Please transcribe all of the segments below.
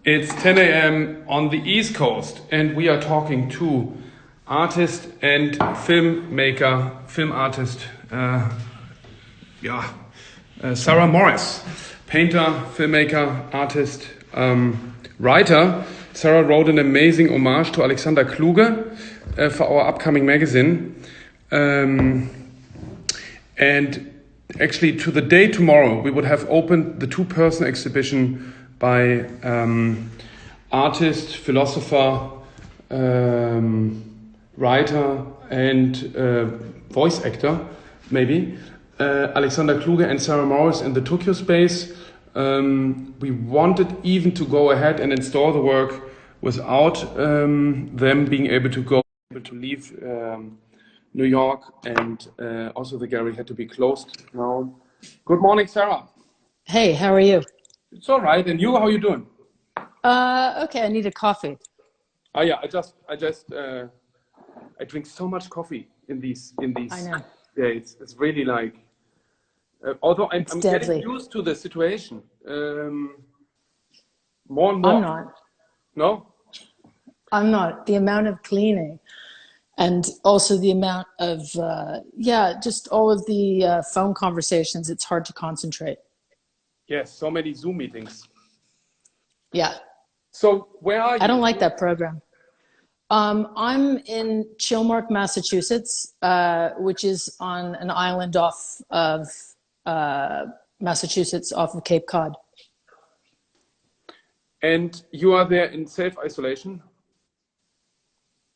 It's 10 a.m. on the East Coast, and we are talking to artist and film artist, Sarah Morris, painter, filmmaker, artist, writer. Sarah wrote an amazing homage to Alexander Kluge for our upcoming magazine. And actually, to the day tomorrow, we would have opened the two-person exhibition by artist, philosopher, writer, and voice actor, maybe, Alexander Kluge and Sarah Morris in the Tokyo space. We wanted even to go ahead and install the work without them being able to leave New York, and also the gallery had to be closed now. Good morning, Sarah. Hey, how are you? It's all right. And you, how are you doing? Okay, I need a coffee. Oh yeah, I drink so much coffee in these I know. days. It's really like, although I'm deadly. getting used to the situation. More and more. I'm not. No? I'm not. The amount of cleaning and also the amount of, just all of the phone conversations, it's hard to concentrate. Yes, so many Zoom meetings. Yeah. So where are you? I don't like that program. I'm in Chilmark, Massachusetts, which is on an island off of Massachusetts, off of Cape Cod. And you are there in self-isolation?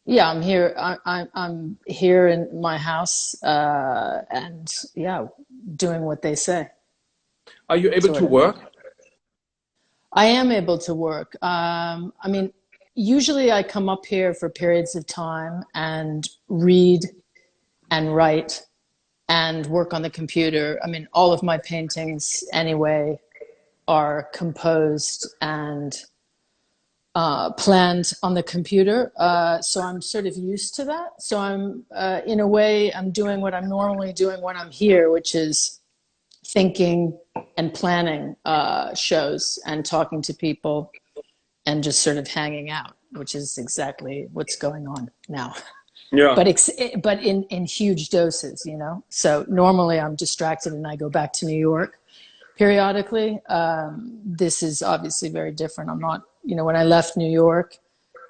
Yeah, I'm here. I'm here in my house, and yeah, doing what they say. Are you able to work? I am able to work. I mean, usually I come up here for periods of time and read and write and work on the computer. I mean, all of my paintings anyway are composed and planned on the computer. So I'm sort of used to that. So I'm, in a way, I'm doing what I'm normally doing when I'm here, which is thinking and planning shows and talking to people and just sort of hanging out, which is exactly what's going on now. Yeah. But in huge doses, you know. So normally I'm distracted and I go back to New York periodically. This is obviously very different. I'm not, you know, when I left New York,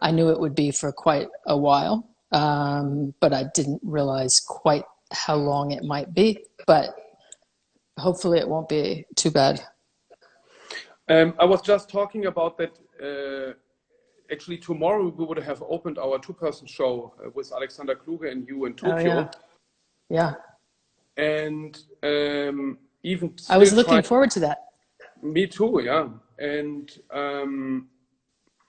I knew it would be for quite a while, but I didn't realize quite how long it might be. But hopefully it won't be too bad. I was just talking about that. Actually, tomorrow we would have opened our two-person show with Alexander Kluge and you in Tokyo. Oh, yeah. And even I was looking forward to that. Me too, yeah. And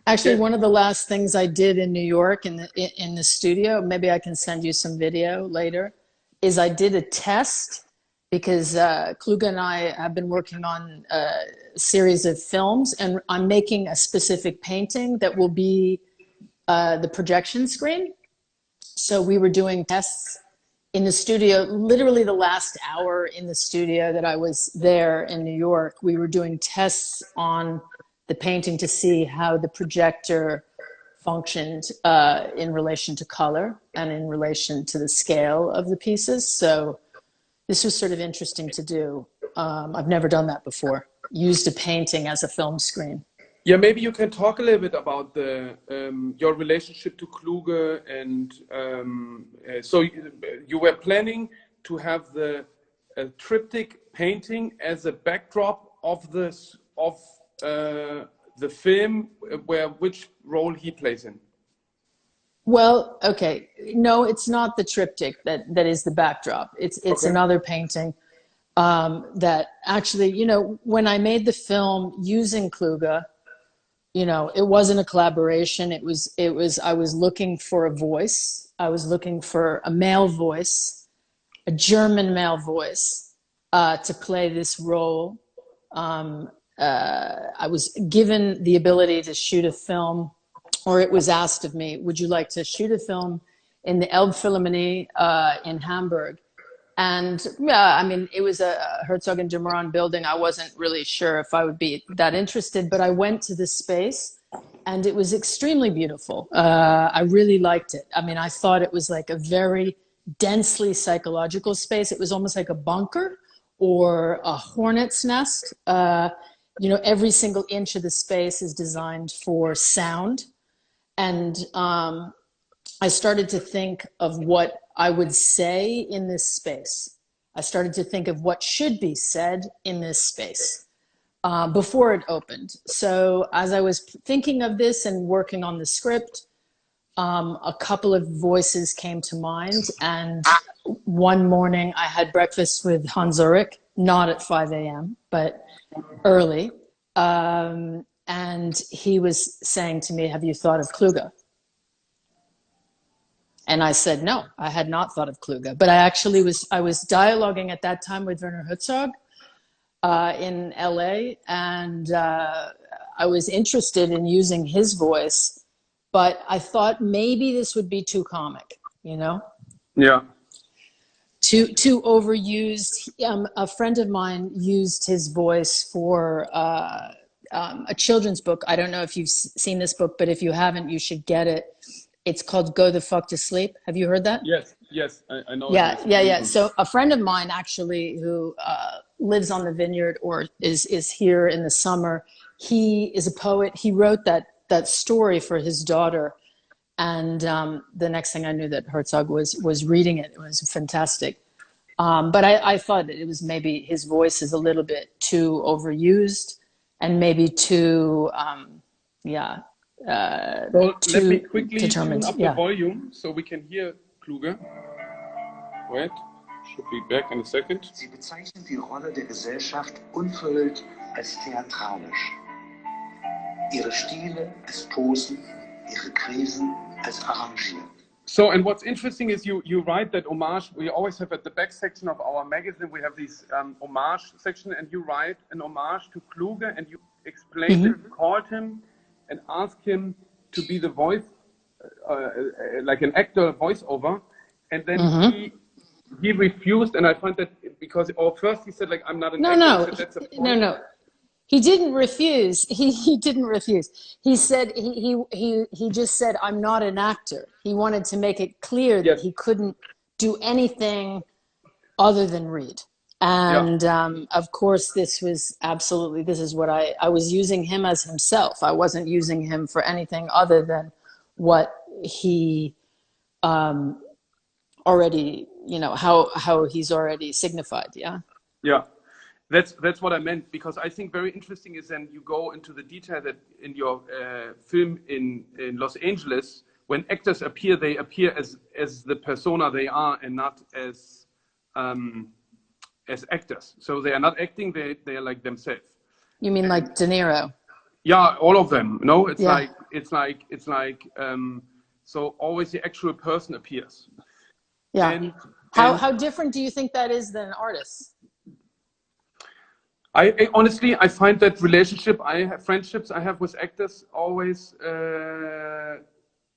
actually, one of the last things I did in New York in the studio, maybe I can send you some video later, is I did a test. Because Kluge and I have been working on a series of films, and I'm making a specific painting that will be the projection screen. So we were doing tests in the studio, literally the last hour in the studio that I was there in New York. We were doing tests on the painting to see how the projector functioned in relation to color and in relation to the scale of the pieces. So this was sort of interesting to do. I've never done that before. Used a painting as a film screen. Yeah, maybe you can talk a little bit about the your relationship to Kluge, and so you were planning to have the triptych painting as a backdrop of the film, which role he plays in. Well, okay. No, it's not the triptych that is the backdrop. It's okay. Another painting that actually, you know, when I made the film using Kluge, you know, it wasn't a collaboration. It was, I was looking for a voice. I was looking for a male voice, a German male voice to play this role. I was given the ability to shoot a film, or it was asked of me, would you like to shoot a film in the Elbphilharmonie in Hamburg? And yeah, I mean, it was a Herzog and de Meuron building. I wasn't really sure if I would be that interested, but I went to the space and it was extremely beautiful. I really liked it. I mean, I thought it was like a very densely psychological space. It was almost like a bunker or a hornet's nest. You know, every single inch of the space is designed for sound. And I started to think of what I would say in this space. I started to think of what should be said in this space before it opened. So as I was thinking of this and working on the script, a couple of voices came to mind. And one morning I had breakfast with Hans Ulrich, not at 5 a.m., but early. And he was saying to me, have you thought of Kluge? And I said, no, I had not thought of Kluge. But I was dialoguing at that time with Werner Herzog in LA. And I was interested in using his voice, but I thought maybe this would be too comic, you know? Yeah. Too overused. A friend of mine used his voice for a children's book. I don't know if you've seen this book, but if you haven't, you should get it. It's called Go the Fuck to Sleep. Have you heard that? Yes, I know. Yeah. So a friend of mine actually who lives on the vineyard or is here in the summer, he is a poet. He wrote that story for his daughter. And the next thing I knew that Herzog was reading it. It was fantastic. But I thought that it was maybe his voice is a little bit too overused and maybe too, so let me quickly determined. tune up the volume so we can hear Kluge. Wait, should be back in a second. Sie bezeichnet die Rolle der Gesellschaft unverhüllt als theatralisch. Ihre Stile als Posen, ihre Krisen als arrangiert. So, and what's interesting is you write that homage. We always have at the back section of our magazine, we have this homage section, and you write an homage to Kluge, and you explain that you called him and asked him to be the voice, like an actor voiceover, and then he refused, and I find that because first he said like I'm not an actor. Said, that's a point. No. He didn't refuse. He didn't refuse. He said he just said I'm not an actor. He wanted to make it clear that he couldn't do anything other than read. And of course, this is what I was using him as himself. I wasn't using him for anything other than what he already, you know, how he's already signified. Yeah. Yeah. That's what I meant, because I think very interesting is then you go into the detail that in your film in Los Angeles, when actors appear, they appear as the persona they are and not as actors. So they are not acting; they are like themselves. You mean like De Niro? Yeah, all of them. No, it's like so always the actual person appears. Yeah. And how different do you think that is than artists? I honestly, I find that friendships I have with actors always a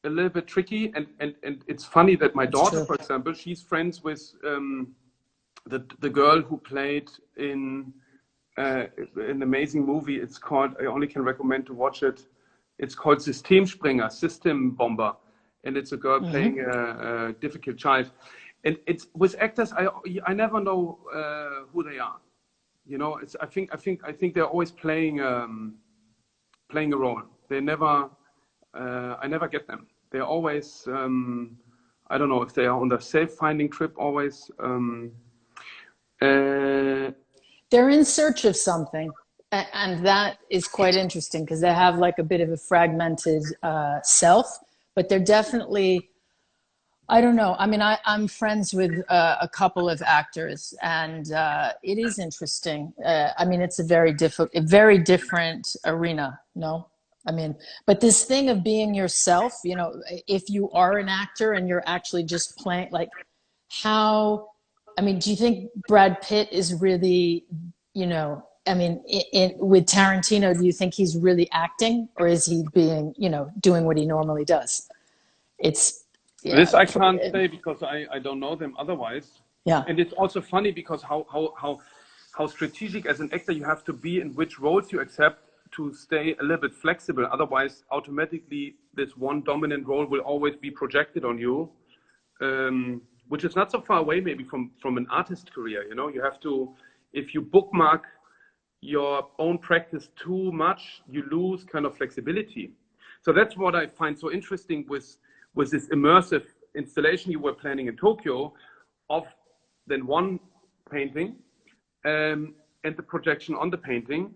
little bit tricky, and it's funny that my daughter, for example, she's friends with the girl who played in an amazing movie. It's called, I only can recommend to watch it. It's called Systemspringer, System Bomber, and it's a girl playing a difficult child. And it's with actors, I never know who they are. You know, I think they're always playing a role. They never, I never get them. They're always, I don't know if they are on the self-finding trip always. They're in search of something, and that is quite interesting because they have like a bit of a fragmented self, but they're definitely, I don't know. I mean, I'm friends with a couple of actors, and it is interesting. I mean, it's a very different arena. No, I mean, but this thing of being yourself, you know, if you are an actor and you're actually just playing, like, how? I mean, do you think Brad Pitt is really, you know? I mean, with Tarantino, do you think he's really acting, or is he being, you know, doing what he normally does? Yeah, this I can't say because I don't know them otherwise. Yeah. And it's also funny because how strategic as an actor you have to be in which roles you accept to stay a little bit flexible. Otherwise, automatically, this one dominant role will always be projected on you, which is not so far away maybe from an artist career. You know, you have to, if you bookmark your own practice too much, you lose kind of flexibility. So that's what I find so interesting with this immersive installation you were planning in Tokyo of then one painting and the projection on the painting.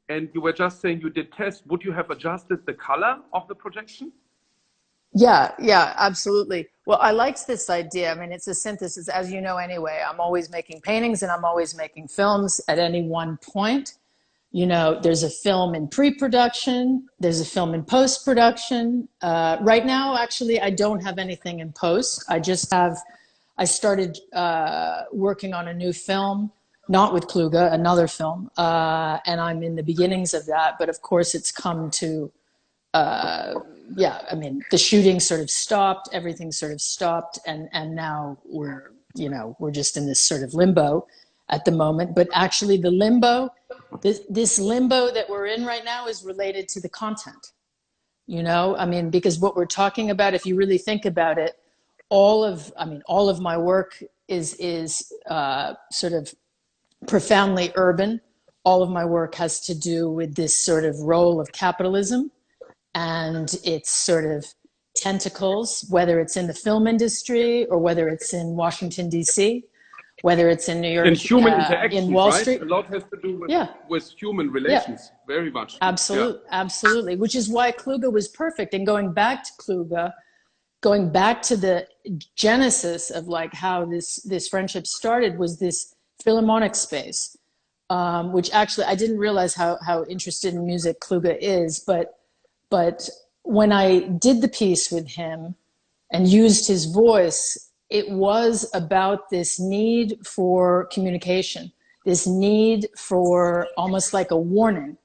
And you were just saying you did tests. Would you have adjusted the color of the projection? Yeah, absolutely. Well, I liked this idea. I mean, it's a synthesis, as you know, anyway. I'm always making paintings and I'm always making films at any one point. You know, there's a film in pre-production, there's a film in post-production. Right now, actually, I don't have anything in post. I started working on a new film, not with Kluge, another film, and I'm in the beginnings of that. But of course, it's come to, I mean, the shooting sort of stopped, everything sort of stopped, and now we're just in this sort of limbo at the moment. But actually, the limbo, this limbo that we're in right now is related to the content. You know, I mean, because what we're talking about, if you really think about it, all of my work is sort of profoundly urban. All of my work has to do with this sort of role of capitalism and its sort of tentacles, whether it's in the film industry or whether it's in Washington, D.C., whether it's in New York, and human interaction, in Wall right? Street. A lot has to do with human relations, very much. Absolutely, which is why Kluge was perfect. And going back to Kluge, going back to the genesis of like how this friendship started was this Philharmonic space, which actually I didn't realize how interested in music Kluge is, but when I did the piece with him and used his voice, it was about this need for communication, this need for almost like a warning,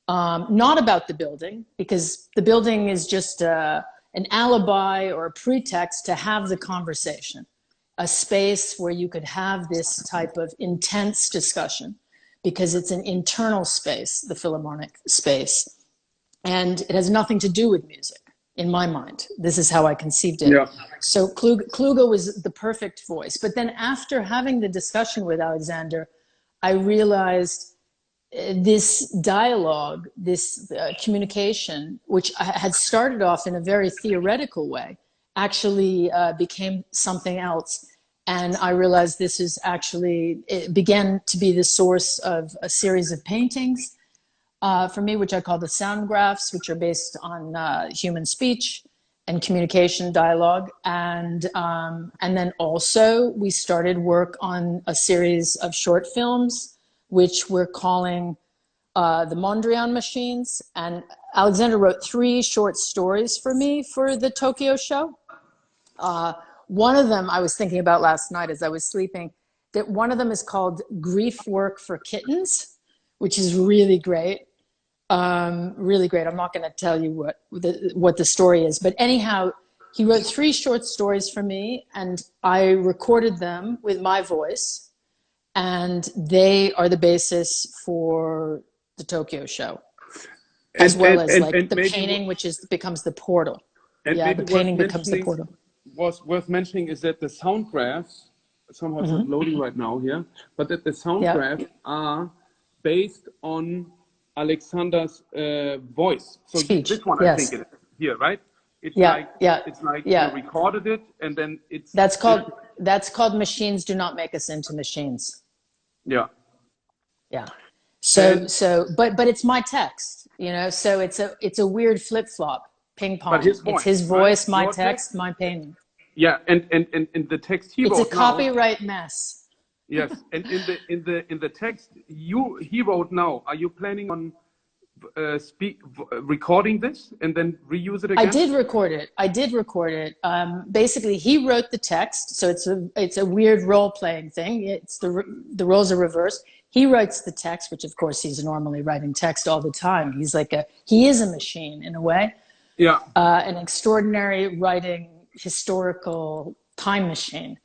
not about the building, because the building is just an alibi or a pretext to have the conversation, a space where you could have this type of intense discussion, because it's an internal space, the Philharmonic space, and it has nothing to do with music. In my mind, this is how I conceived it. Yeah. So Kluge was the perfect voice. But then after having the discussion with Alexander, I realized this dialogue, this communication, which had started off in a very theoretical way, actually became something else. And I realized this is actually, it began to be the source of a series of paintings for me, which I call the sound graphs, which are based on human speech and communication dialogue. And then also we started work on a series of short films, which we're calling the Mondrian Machines. And Alexander wrote 3 short stories for me for the Tokyo show. One of them I was thinking about last night as I was sleeping, that one of them is called Grief Work for Kittens, which is really great. Really great. I'm not going to tell you what the story is, but anyhow, he wrote 3 short stories for me and I recorded them with my voice, and they are the basis for the Tokyo show, as well as the painting, which becomes the portal. And the painting becomes the portal. What's worth mentioning is that the sound graphs, somehow it's not loading right now here, but that the sound graphs are based on Alexander's voice. So Speech. This one, I think it is here, right? It's like you recorded it, and then it's that's called Machines Do Not Make Us Into Machines. Yeah. So but it's my text, you know. So it's a weird flip flop, ping pong. But his voice, it's his voice, right? my text, my painting. Yeah, and the text he wrote. It's a copyright mess. Yes, and in the text he wrote now. Are you planning on recording this and then reuse it again? I did record it. Basically, he wrote the text, so it's a weird role playing thing. It's the roles are reversed. He writes the text, which of course he's normally writing text all the time. He is a machine in a way. Yeah. An extraordinary writing historical time machine.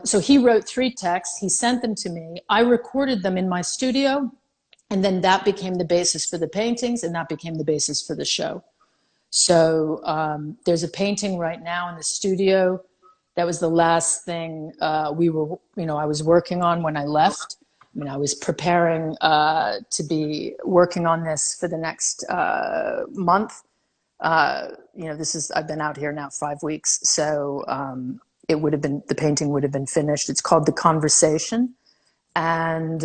So he wrote 3 texts. He sent them to me. I recorded them in my studio And then that became the basis for the paintings, and that became the basis for the show. So there's a painting right now in the studio. That was the last thing I was working on when I left. I mean, I was preparing to be working on this for the next month. I've been out here now 5 weeks, so the painting would have been finished. It's called The Conversation. And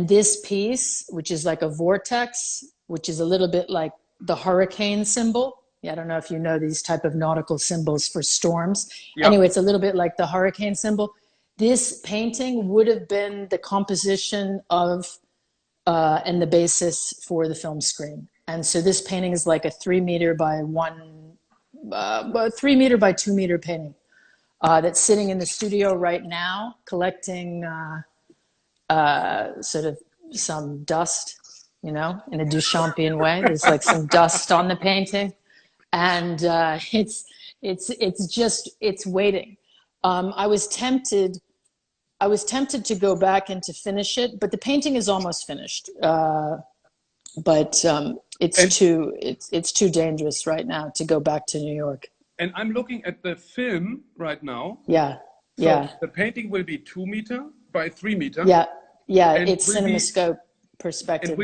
this piece, which is like a vortex, which is a little bit like the hurricane symbol. Yeah, I don't know if you know these type of nautical symbols for storms. Yeah. Anyway, it's a little bit like the hurricane symbol. This painting would have been the composition of and the basis for the film screen. And so this painting is like a 3 meter by 3 meter by 2 meter painting that's sitting in the studio right now, collecting sort of some dust, in a Duchampian way. There's like some dust on the painting, and it's waiting. I was tempted to go back and to finish it, but the painting is almost finished. But it's too dangerous right now to go back to New York. And I'm looking at the film right now. Yeah. So yeah. The painting will be 2 meter by 3 meter. Yeah. Yeah. It's CinemaScope perspective.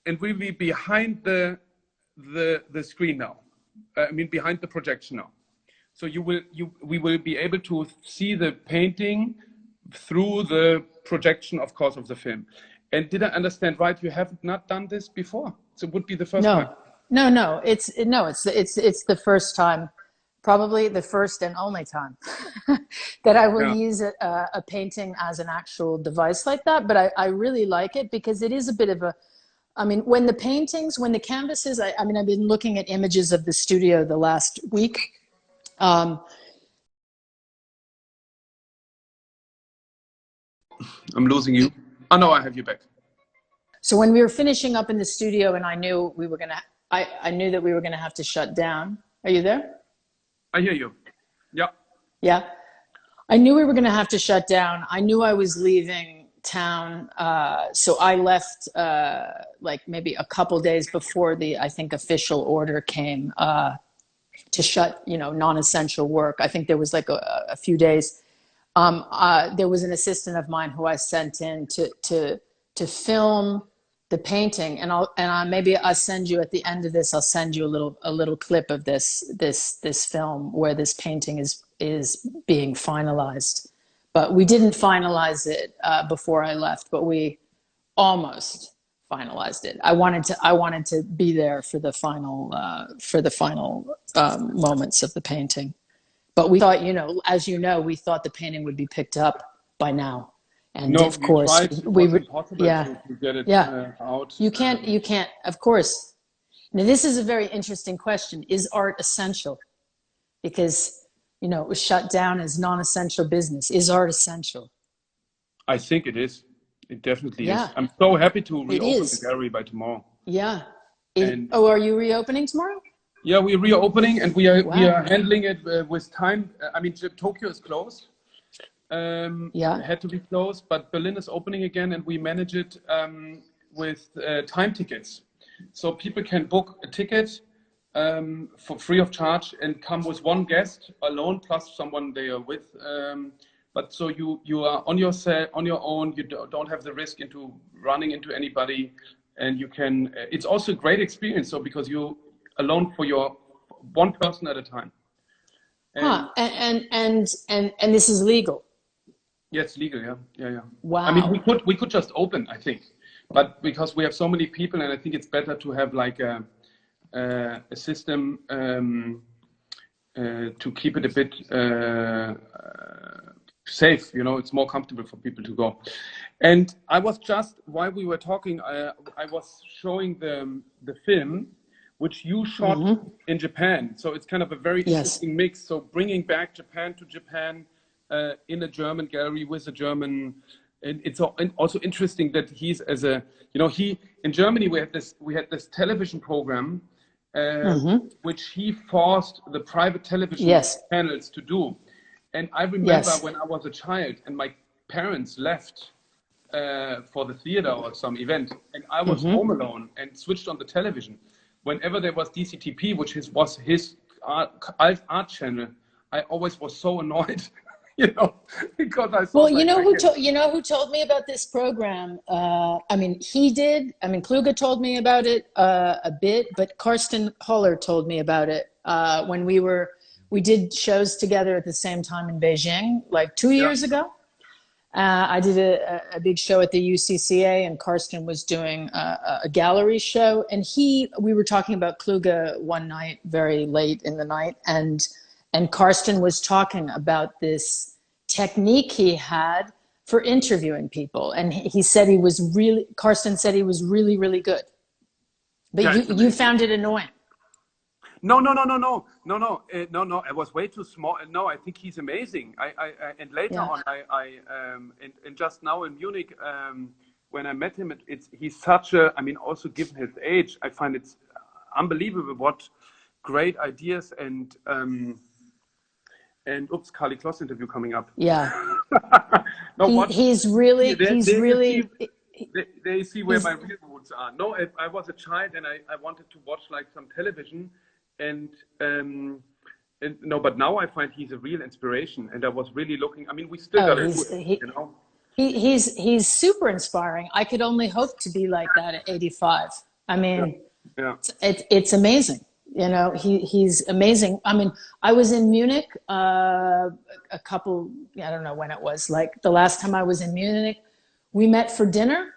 And we'll be behind the screen now. I mean, behind the projection now. So we will be able to see the painting through the projection, of course, of the film. And did I understand right? You have not done this before, so it would be the first time. No. It's the first time, probably the first and only time that I will use a painting as an actual device like that. But I really like it because it is a bit of a. I mean, when the canvases. I've been looking at images of the studio the last week. I'm losing you. Oh no, I have you back. So when we were finishing up in the studio, and I knew I knew that we were gonna have to shut down. Are you there? I hear you. Yeah. Yeah. I knew we were gonna have to shut down. I knew I was leaving town, so I left like maybe a couple days before the official order came to shut non-essential work. I think there was like a few days. There was an assistant of mine who I sent in to film the painting, and maybe I'll send you at the end of this. I'll send you a little clip of this film where this painting is being finalized. But we didn't finalize it before I left, but we almost finalized it. I wanted to be there for the final moments of the painting. But we thought, as you know, we thought the painting would be picked up by now. And of course, we would, to get it out. You can't, of course. Now, this is a very interesting question. Is art essential? Because, it was shut down as non-essential business. Is art essential? I think it is. It definitely is. I'm so happy to reopen the gallery by tomorrow. Yeah. Are you reopening tomorrow? Yeah, we're reopening, and we are handling it with time. Tokyo is closed. Had to be closed, but Berlin is opening again, and we manage it with time tickets. So people can book a ticket for free of charge and come with one guest alone plus someone they are with. But so you are on your own. You don't have the risk into running into anybody, and you can. It's also a great experience. So because you alone for your one person at a time. And this is legal. Yes, legal. Yeah. Wow. I mean, we could just open, I think, but because we have so many people, and I think it's better to have like a system to keep it a bit safe. It's more comfortable for people to go. And I was just while we were talking, I was showing the film which you shot in Japan. So it's kind of a very interesting mix. So bringing back Japan to Japan in a German gallery with a German, and it's also interesting that he's in Germany we had this television program which he forced the private television channels to do. And I remember when I was a child and my parents left for the theater or some event, and I was home alone and switched on the television. Whenever there was DCTP, which was his art channel, I always was so annoyed, because I saw. Well, you know who told me about this program? I mean, he did. I mean, Kluge told me about it a bit, but Karsten Holler told me about it when we did shows together at the same time in Beijing, like 2 years ago. I did a big show at the UCCA, and Karsten was doing a gallery show. And we were talking about Kluge one night, very late in the night, and Karsten was talking about this technique he had for interviewing people, and Karsten said he was really, really good. But you found it annoying. No. I was way too small. No, I think he's amazing. And later on, and just now in Munich, when I met him, he's such a. I mean, also given his age, I find it's unbelievable what great ideas and Kali Kloss interview coming up. Yeah. No, he's really. They see where my real roots are. No, I was a child and I wanted to watch like some television. And no, but now I find he's a real inspiration, and I was really looking. I mean, we still got to He's super inspiring. I could only hope to be like that at 85. I mean, it's amazing. He's amazing. I mean, I was in Munich I don't know when it was. Like the last time I was in Munich, we met for dinner.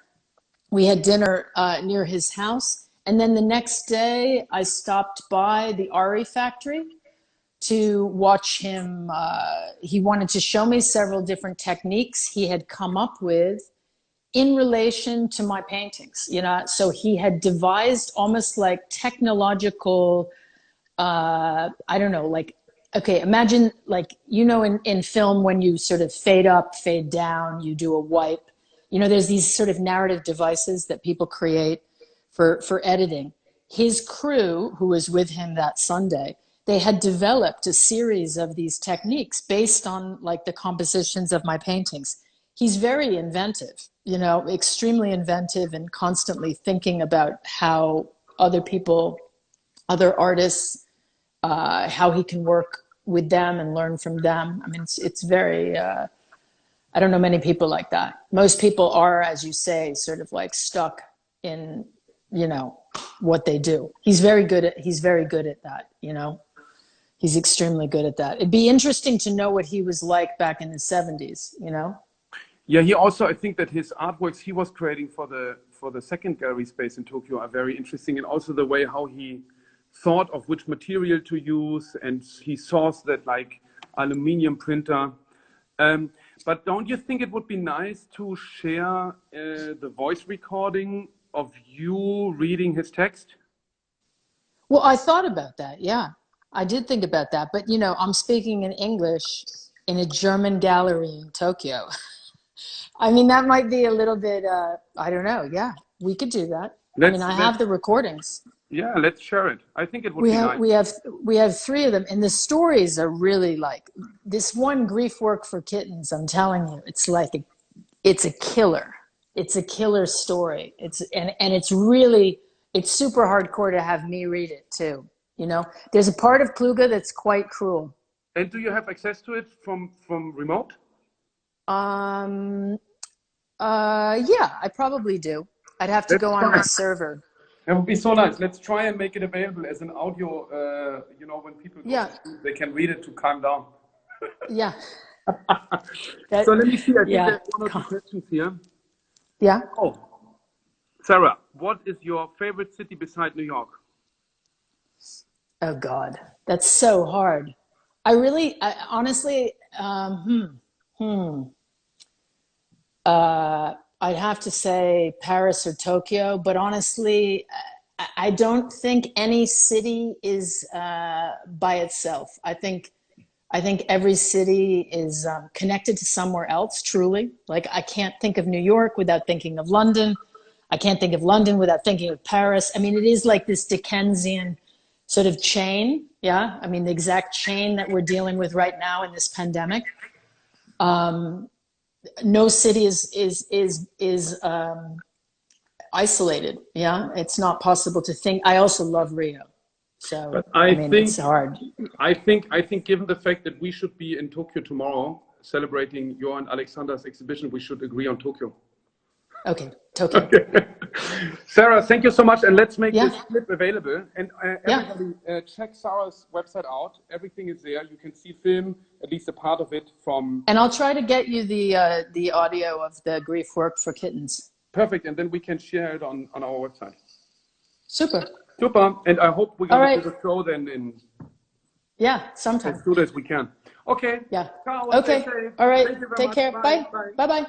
We had dinner near his house. And then the next day, I stopped by the Ari factory to watch him. He wanted to show me several different techniques he had come up with in relation to my paintings. So he had devised almost like technological, I don't know, like, okay, imagine like, in film when you sort of fade up, fade down, you do a wipe. There's these sort of narrative devices that people create for editing. His crew, who was with him that Sunday, they had developed a series of these techniques based on like the compositions of my paintings. He's very inventive, extremely inventive, and constantly thinking about how other artists, how he can work with them and learn from them. I mean, it's very, I don't know many people like that. Most people are, as you say, sort of like stuck in what they do. He's very good at that. He's extremely good at that. It'd be interesting to know what he was like back in the 70s. Yeah, he also, I think that his artworks he was creating for the second gallery space in Tokyo are very interesting, and also the way how he thought of which material to use, and he sourced that like aluminium printer. But don't you think it would be nice to share the voice recording of you reading his text? Well, I thought about that. Yeah, I did think about that. But, I'm speaking in English in a German gallery in Tokyo. I mean, that might be a little bit, I don't know. Yeah, we could do that. I have the recordings. Yeah, let's share it. I think it would be nice. We have 3 of them. And the stories are really like, this one, Grief Work for Kittens, I'm telling you, it's like, it's a killer. It's a killer story. It's super hardcore to have me read it too. There's a part of Kluge that's quite cruel. And do you have access to it from remote? Yeah, I probably do. I'd have to go on my server. That would be so nice. Let's try and make it available as an audio. When people go to school, they can read it to calm down. Yeah. So let me see. I think there's one or two questions here. Yeah. Oh, Sarah, what is your favorite city beside New York? Oh God, that's so hard. Honestly, I'd have to say Paris or Tokyo, but honestly, I don't think any city is by itself. I think every city is connected to somewhere else, truly. Like, I can't think of New York without thinking of London. I can't think of London without thinking of Paris. I mean, it is like this Dickensian sort of chain. Yeah. I mean, the exact chain that we're dealing with right now in this pandemic. no city is isolated. Yeah, it's not possible to think. I also love Rio, so But I mean it's hard. I think given the fact that we should be in Tokyo tomorrow celebrating your and Alexander's exhibition, we should agree on Tokyo. Okay, Tokyo. Sarah, thank you so much, and let's make this clip available. And everybody, check Sarah's website out. Everything is there. You can see film, at least a part of it from. And I'll try to get you the audio of the grief work for kittens. Perfect, and then we can share it on our website. Super. Super, and I hope we're going to do the show then in. Yeah, sometime. As soon as we can. Okay. Yeah. Ciao, okay. All right. Take care. Bye. Bye. Bye. Bye.